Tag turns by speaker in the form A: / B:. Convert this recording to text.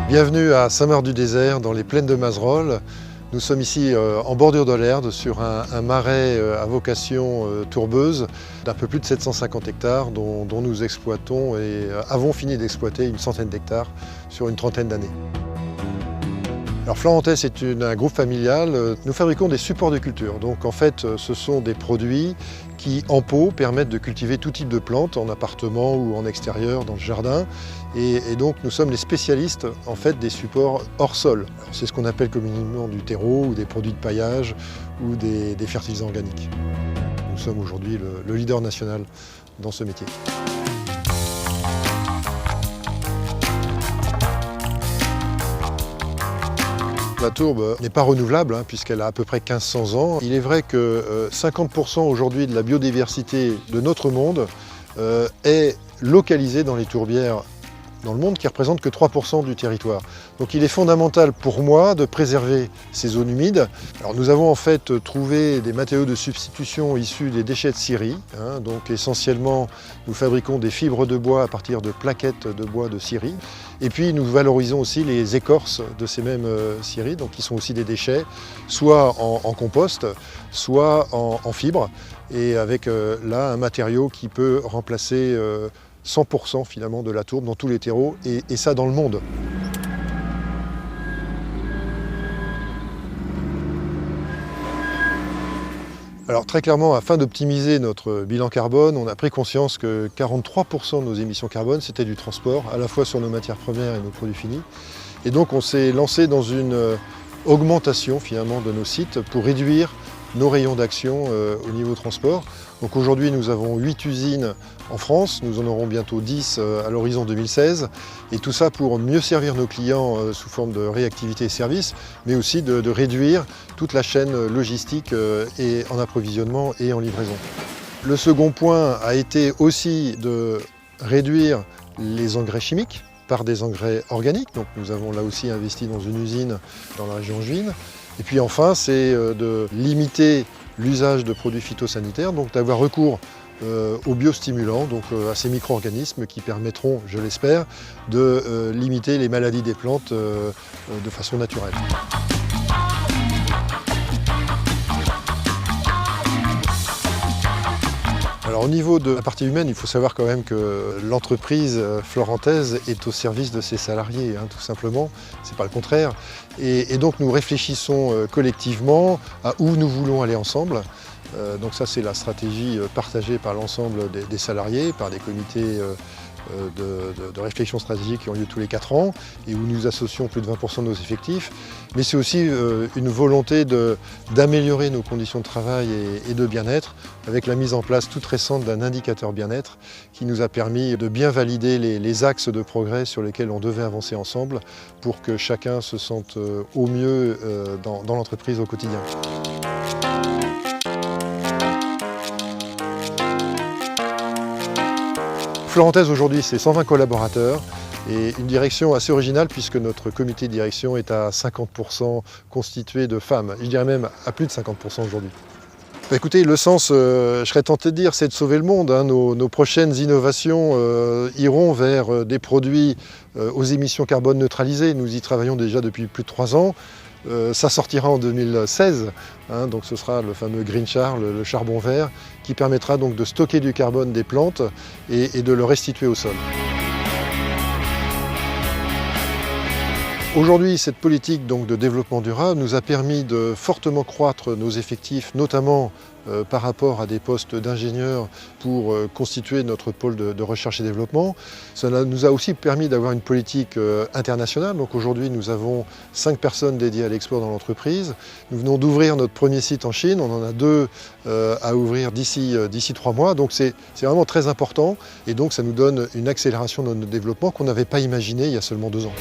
A: Bienvenue à Saint-Maur-du-Désert, dans les plaines de Mazerolles. Nous sommes ici en bordure de l'Erdre, sur un marais à vocation tourbeuse d'un peu plus de 750 hectares dont nous exploitons et avons fini d'exploiter une centaine d'hectares sur une trentaine d'années. Alors Florantes est un groupe familial. Nous fabriquons des supports de culture. Donc en fait, ce sont des produits qui, en pot, permettent de cultiver tout type de plantes, en appartement ou en extérieur, dans le jardin. Et donc nous sommes les spécialistes en fait des supports hors sol. C'est ce qu'on appelle communément du terreau ou des produits de paillage ou des fertilisants organiques. Nous sommes aujourd'hui le leader national dans ce métier. La tourbe n'est pas renouvelable puisqu'elle a à peu près 1500 ans. Il est vrai que 50% aujourd'hui de la biodiversité de notre monde est localisée dans les tourbières dans le monde qui ne représentent que 3% du territoire. Donc il est fondamental pour moi de préserver ces zones humides. Alors nous avons en fait trouvé des matériaux de substitution issus des déchets de scierie. Donc essentiellement nous fabriquons des fibres de bois à partir de plaquettes de bois de scierie. Et puis nous valorisons aussi les écorces de ces mêmes scieries, donc qui sont aussi des déchets, soit en compost, soit en fibres. Et avec là un matériau qui peut remplacer 100% finalement de la tourbe dans tous les terreaux, et ça dans le monde. Alors très clairement, afin d'optimiser notre bilan carbone, on a pris conscience que 43% de nos émissions carbone, c'était du transport, à la fois sur nos matières premières et nos produits finis. Et donc on s'est lancé dans une augmentation finalement de nos sites pour réduire nos rayons d'action au niveau transport. Donc aujourd'hui nous avons 8 usines en France, nous en aurons bientôt 10 à l'horizon 2016, et tout ça pour mieux servir nos clients sous forme de réactivité et services, mais aussi de réduire toute la chaîne logistique et en approvisionnement et en livraison. Le second point a été aussi de réduire les engrais chimiques par des engrais organiques. Donc nous avons là aussi investi dans une usine dans la région angevine. Et puis enfin, c'est de limiter l'usage de produits phytosanitaires, donc d'avoir recours aux biostimulants, donc à ces micro-organismes qui permettront, je l'espère, de limiter les maladies des plantes de façon naturelle. Alors au niveau de la partie humaine, il faut savoir quand même que l'entreprise florantaise est au service de ses salariés, tout simplement, c'est pas le contraire. Et donc nous réfléchissons collectivement à où nous voulons aller ensemble. Donc ça c'est la stratégie partagée par l'ensemble des salariés, par des comités de réflexion stratégique qui ont lieu tous les 4 ans et où nous associons plus de 20% de nos effectifs. Mais c'est aussi une volonté d'améliorer nos conditions de travail et de bien-être avec la mise en place toute récente d'un indicateur bien-être qui nous a permis de bien valider les axes de progrès sur lesquels on devait avancer ensemble pour que chacun se sente au mieux dans l'entreprise au quotidien. Florantes aujourd'hui c'est 120 collaborateurs et une direction assez originale puisque notre comité de direction est à 50% constitué de femmes, je dirais même à plus de 50% aujourd'hui. Écoutez, le sens, je serais tenté de dire, c'est de sauver le monde. Nos prochaines innovations iront vers des produits aux émissions carbone neutralisées. Nous y travaillons déjà depuis plus de 3 ans. Ça sortira en 2016, donc ce sera le fameux Green Char, le charbon vert, qui permettra donc de stocker du carbone des plantes et de le restituer au sol. Aujourd'hui, cette politique donc, de développement durable nous a permis de fortement croître nos effectifs, notamment par rapport à des postes d'ingénieurs pour constituer notre pôle de recherche et développement. Cela nous a aussi permis d'avoir une politique internationale. Donc aujourd'hui, nous avons 5 personnes dédiées à l'export dans l'entreprise. Nous venons d'ouvrir notre premier site en Chine. On en a 2 à ouvrir d'ici 3 mois. Donc c'est vraiment très important. Et donc ça nous donne une accélération de notre développement qu'on n'avait pas imaginé il y a seulement 2 ans.